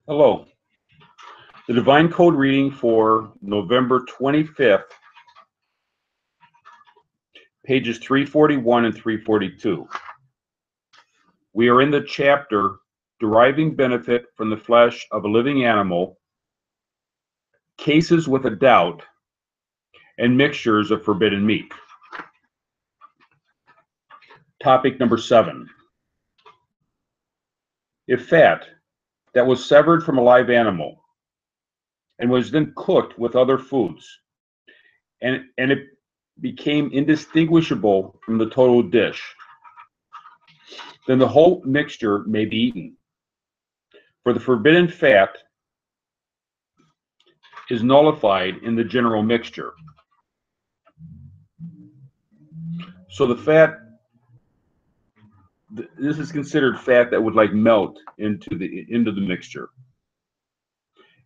Hello. The Divine Code reading for November 25th, pages 341 and 342. We are in the chapter Deriving Benefit from the Flesh of a Living Animal, Cases with a Doubt, and Mixtures of Forbidden Meat. Topic number 7. If fat that was severed from a live animal and was then cooked with other foods, and it became indistinguishable from the total dish, then the whole mixture may be eaten. For the forbidden fat is nullified in the general mixture. So the fat, this is considered fat that would like melt into the mixture.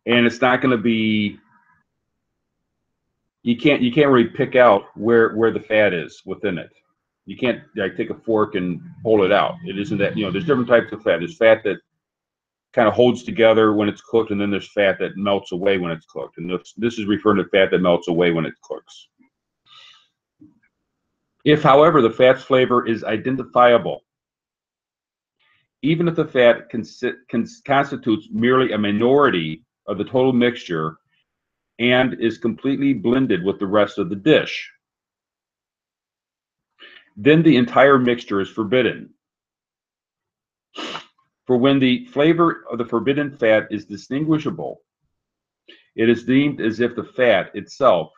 And it's not going to be, you can't really pick out where the fat is within it. You can't like take a fork and pull it out. It isn't that, there's different types of fat. There's fat that kind of holds together when it's cooked, and then there's fat that melts away when it's cooked. And this is referring to fat that melts away when it cooks. If, however, the fat's flavor is identifiable, even if the fat constitutes merely a minority of the total mixture and is completely blended with the rest of the dish, then the entire mixture is forbidden. For when the flavor of the forbidden fat is distinguishable, it is deemed as if the fat itself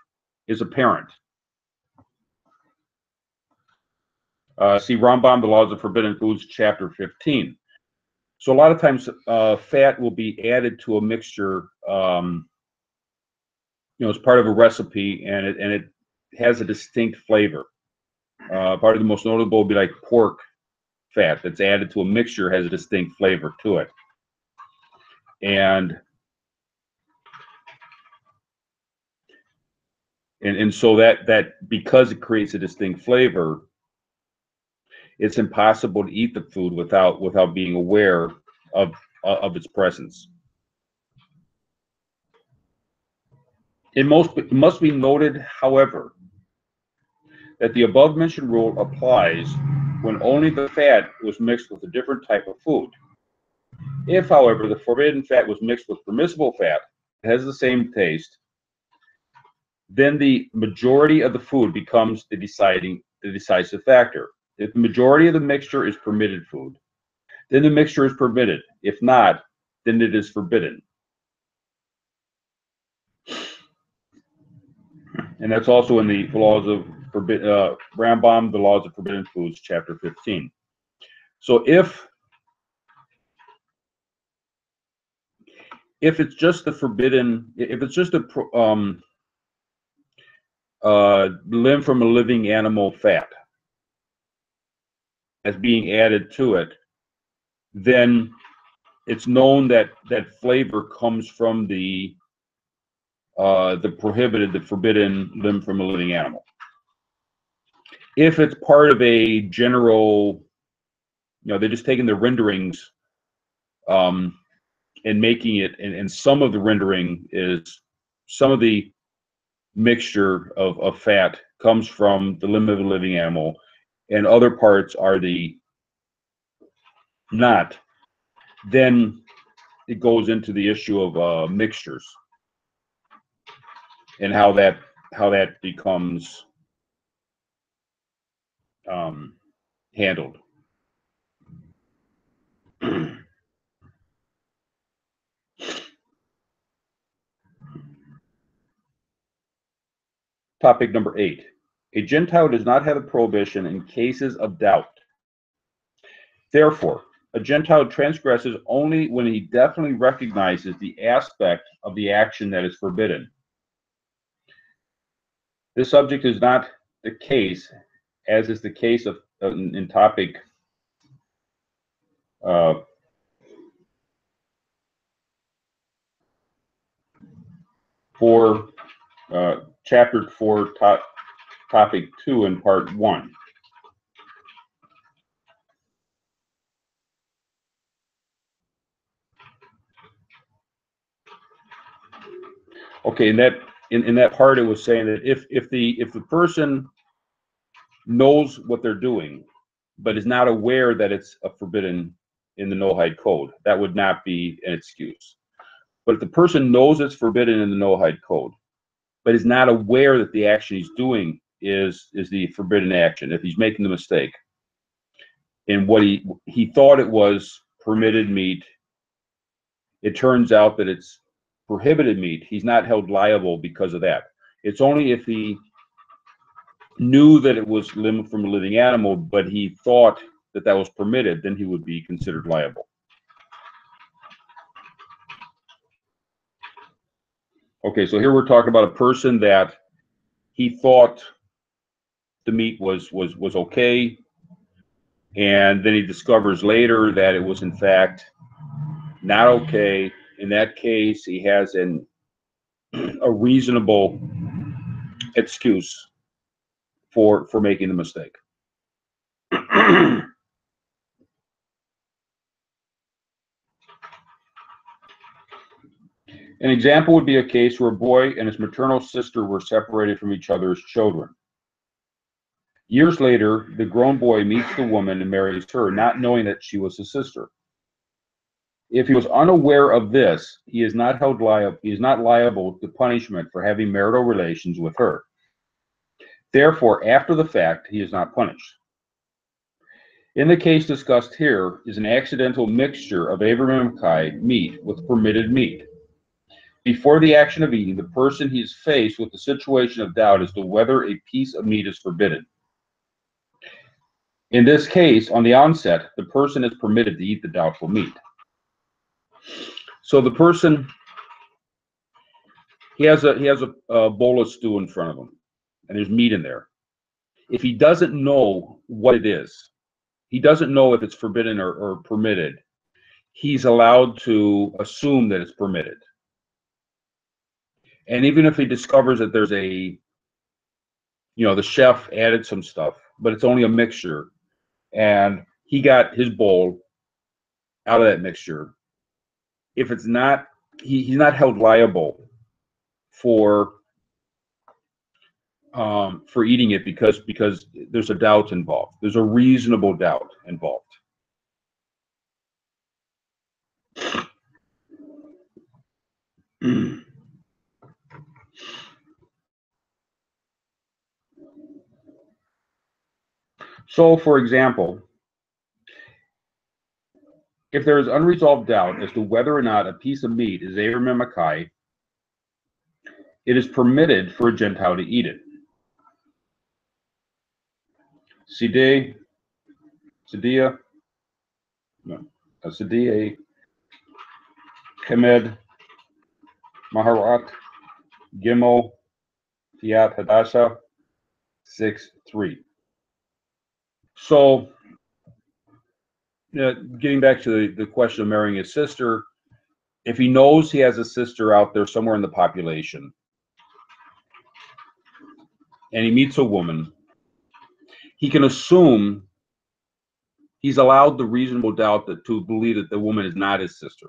is apparent. See Rambam, The Laws of Forbidden Foods, chapter 15. So a lot of times fat will be added to a mixture, as part of a recipe, and it has a distinct flavor. Part of the most notable would be like pork fat that's added to a mixture has a distinct flavor to it. And so that because it creates a distinct flavor, it's impossible to eat the food without being aware of its presence. It must be noted, however, that the above-mentioned rule applies when only the fat was mixed with a different type of food. If, however, the forbidden fat was mixed with permissible fat, it has the same taste, then the majority of the food becomes the decisive factor. If the majority of the mixture is permitted food, then the mixture is permitted. If not, then it is forbidden. And that's also in the Laws of Rambam, The Laws of Forbidden Foods, chapter 15. So if it's just the forbidden, if it's just a limb from a living animal fat as being added to it, then it's known that flavor comes from the forbidden limb from a living animal. If it's part of a general, they're just taking the renderings and making it, and some of the rendering is some of the mixture of fat comes from the limb of a living animal, and other parts are the not, then it goes into the issue of mixtures and how that becomes handled. Topic number 8. A Gentile does not have a prohibition in cases of doubt. Therefore, a Gentile transgresses only when he definitely recognizes the aspect of the action that is forbidden. This subject is not the case, as is the case of in topic chapter 4, topic 2 in part 1. Okay, in that part, it was saying that if the person knows what they're doing, but is not aware that it's a forbidden in the no-hide code, that would not be an excuse. But if the person knows it's forbidden in the no-hide code, but is not aware that the action he's doing is the forbidden action, if he's making the mistake, and what he thought it was permitted meat, it turns out that it's prohibited meat, he's not held liable because of that. It's only if he knew that it was limb from a living animal, but he thought that that was permitted, then he would be considered liable. Okay, so here we're talking about a person that he thought the meat was okay, and then he discovers later that it was in fact not okay. In that case, he has a reasonable excuse for making the mistake. An example would be a case where a boy and his maternal sister were separated from each other as children. Years later, the grown boy meets the woman and marries her, not knowing that she was his sister. If he was unaware of this, he is not held liable. He is not liable to punishment for having marital relations with her. Therefore, after the fact, he is not punished. In the case discussed here is an accidental mixture of Abrahamic meat with permitted meat. Before the action of eating, the person he is faced with the situation of doubt as to whether a piece of meat is forbidden. In this case, on the onset, the person is permitted to eat the doubtful meat. So the person, he has a bowl of stew in front of him, and there's meat in there. If he doesn't know what it is, he doesn't know if it's forbidden or permitted, he's allowed to assume that it's permitted. And even if he discovers that there's the chef added some stuff, but it's only a mixture, and he got his bowl out of that mixture, if it's not, he's not held liable for eating it because there's a doubt involved. There's a reasonable doubt involved. So, for example, if there is unresolved doubt as to whether or not a piece of meat is Abrahamic, it is permitted for a Gentile to eat it. Sideh, Kemed, Maharat, Gimel, Fiat Hadasha, 6:3. So, getting back to the question of marrying his sister, if he knows he has a sister out there somewhere in the population, and he meets a woman, he can assume, he's allowed the reasonable doubt to believe that the woman is not his sister.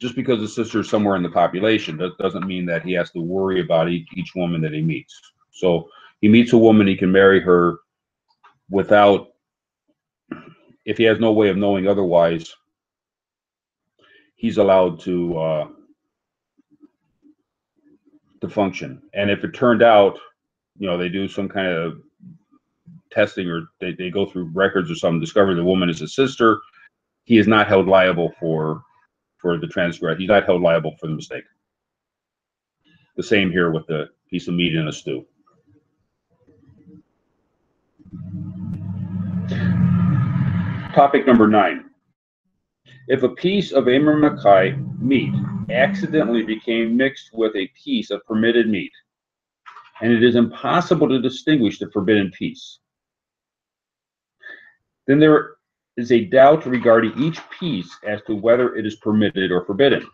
Just because the sister is somewhere in the population, that doesn't mean that he has to worry about each woman that he meets. So he meets a woman, he can marry her without, if he has no way of knowing otherwise, he's allowed to function. And if it turned out, they do some kind of testing, or they go through records or something, discover the woman is his sister, he is not held liable for the transgression. He's not held liable for the mistake. The same here with the piece of meat in a stew. Topic number 9. If a piece of Abrahamic meat accidentally became mixed with a piece of permitted meat, and it is impossible to distinguish the forbidden piece, then there is a doubt regarding each piece as to whether it is permitted or forbidden.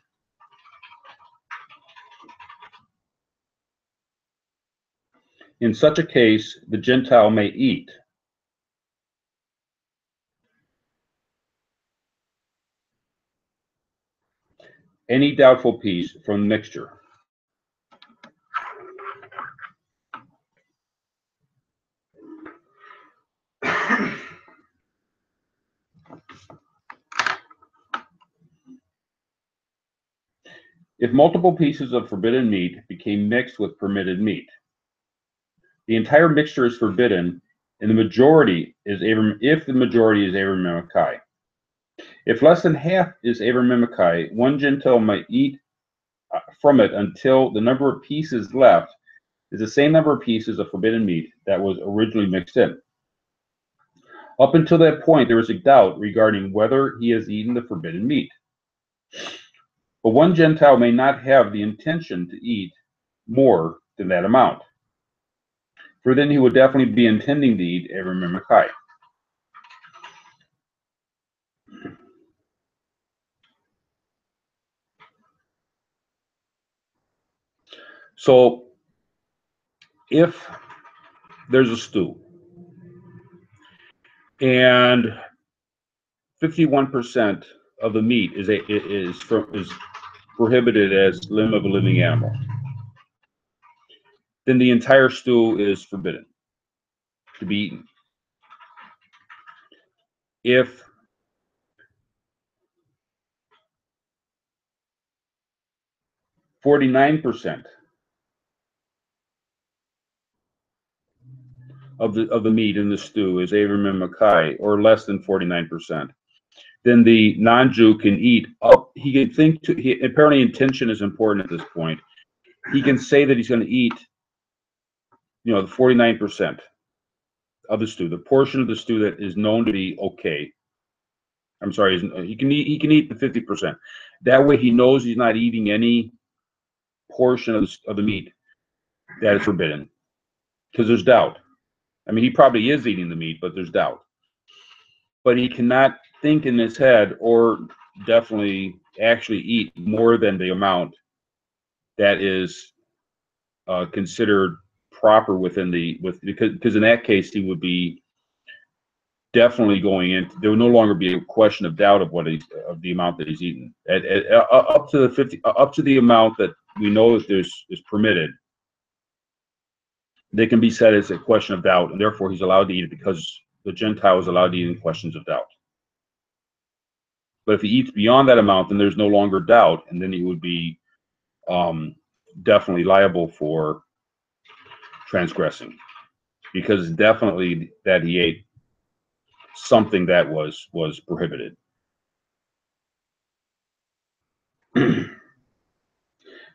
In such a case, the Gentile may eat. any doubtful piece from the mixture. If multiple pieces of forbidden meat became mixed with permitted meat, the entire mixture is forbidden, and the majority is if the majority is Abrahamic. If less than half is Abrahamic, one Gentile might eat from it until the number of pieces left is the same number of pieces of forbidden meat that was originally mixed in. Up until that point, there is a doubt regarding whether he has eaten the forbidden meat. But one Gentile may not have the intention to eat more than that amount, for then he would definitely be intending to eat Abrahamic. So if there's a stew and 51% of the meat is prohibited as limb of a living animal, then the entire stew is forbidden to be eaten. If 49% of the meat in the stew is Abrahamic, or less than 49%, then the non-Jew can eat up. He can think to. Apparently, intention is important at this point. He can say that he's going to eat, the 49% of the stew, the portion of the stew that is known to be okay. I'm sorry, he can eat the 50%. That way, he knows he's not eating any portion of the meat that is forbidden, because there's doubt. I mean, he probably is eating the meat, but there's doubt. But he cannot think in his head, or definitely actually eat more than the amount that is considered proper within because in that case he would be definitely going in. There would no longer be a question of doubt of of the amount that he's eaten. Up to the amount that we know that is permitted, they can be said as a question of doubt, and therefore he's allowed to eat it because the Gentile is allowed to eat in questions of doubt. But if he eats beyond that amount, then there's no longer doubt, and then he would be definitely liable for transgressing, because definitely that he ate something that was prohibited.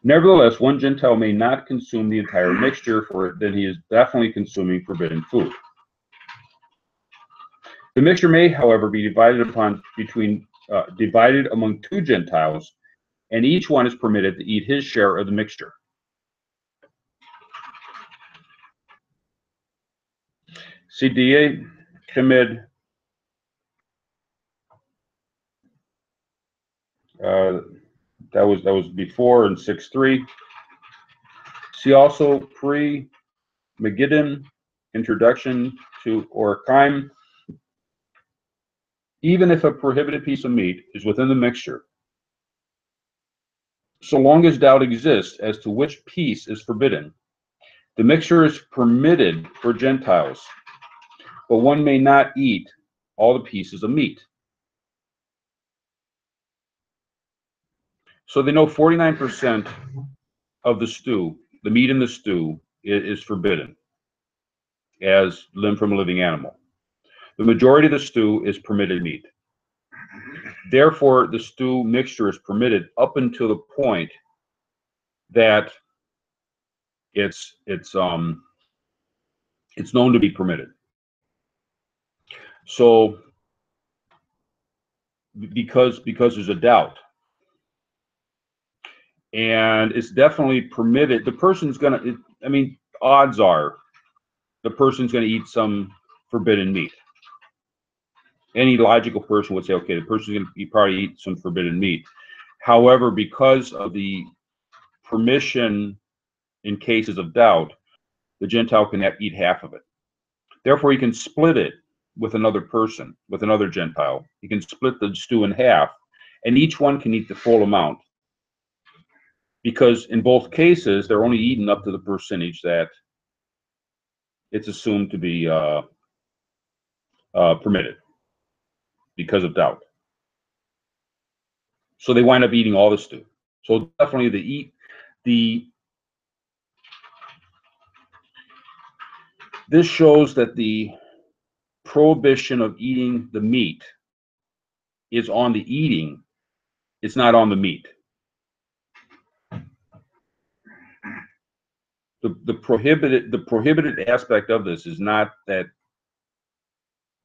Nevertheless, one Gentile may not consume the entire mixture, for then he is definitely consuming forbidden food. The mixture may, however, be divided among two Gentiles, and each one is permitted to eat his share of the mixture. CDA Chemid that was before in 6.3. See also pre-Megiddo Introduction to Orachaim. Even if a prohibited piece of meat is within the mixture, so long as doubt exists as to which piece is forbidden, the mixture is permitted for Gentiles, but one may not eat all the pieces of meat. So they know 49% of the stew, the meat in the stew, is forbidden as limb from a living animal. The majority of the stew is permitted meat. Therefore, the stew mixture is permitted up until the point that it's known to be permitted. So because there's a doubt, and it's definitely permitted, the person's gonna, odds are the person's gonna eat some forbidden meat. Any logical person would say, okay, the person's gonna probably eat some forbidden meat. However, because of the permission in cases of doubt, the Gentile can eat half of it. Therefore, he can split it with another person, with another Gentile. He can split the stew in half, and each one can eat the full amount. because in both cases, they're only eating up to the percentage that it's assumed to be permitted because of doubt. So they wind up eating all the stew. So definitely this shows that the prohibition of eating the meat is on the eating, it's not on the meat. The prohibited aspect of this is not that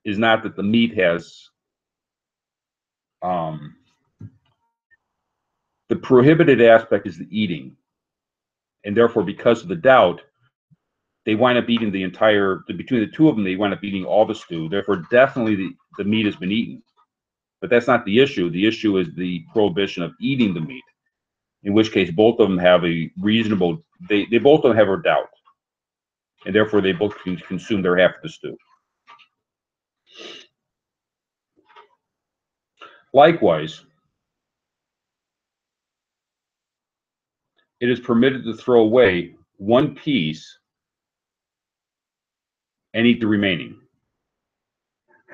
the meat has the prohibited aspect is the eating, and therefore because of the doubt, they wind up eating the entire, between the two of them, they wind up eating all the stew. Therefore, definitely the meat has been eaten. But that's not the issue. The issue is the prohibition of eating the meat, in which case both of them have a reasonable, they both don't have a doubt. And therefore, they both can consume their half of the stew. Likewise, it is permitted to throw away one piece and eat the remaining.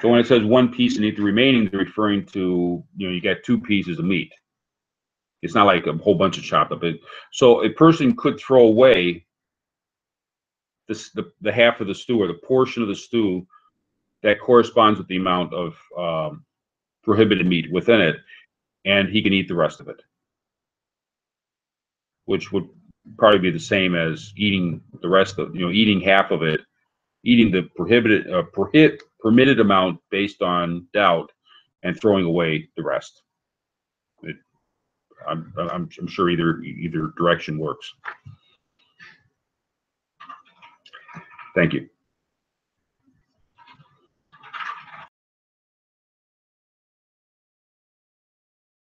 So when it says one piece and eat the remaining, they're referring to, you got two pieces of meat. It's not like a whole bunch of chopped up. So a person could throw away the half of the stew, or the portion of the stew that corresponds with the amount of prohibited meat within it, and he can eat the rest of it, which would probably be the same as eating the rest of, eating half of it, eating the permitted amount based on doubt, and throwing away the rest. I'm sure either direction works. Thank you.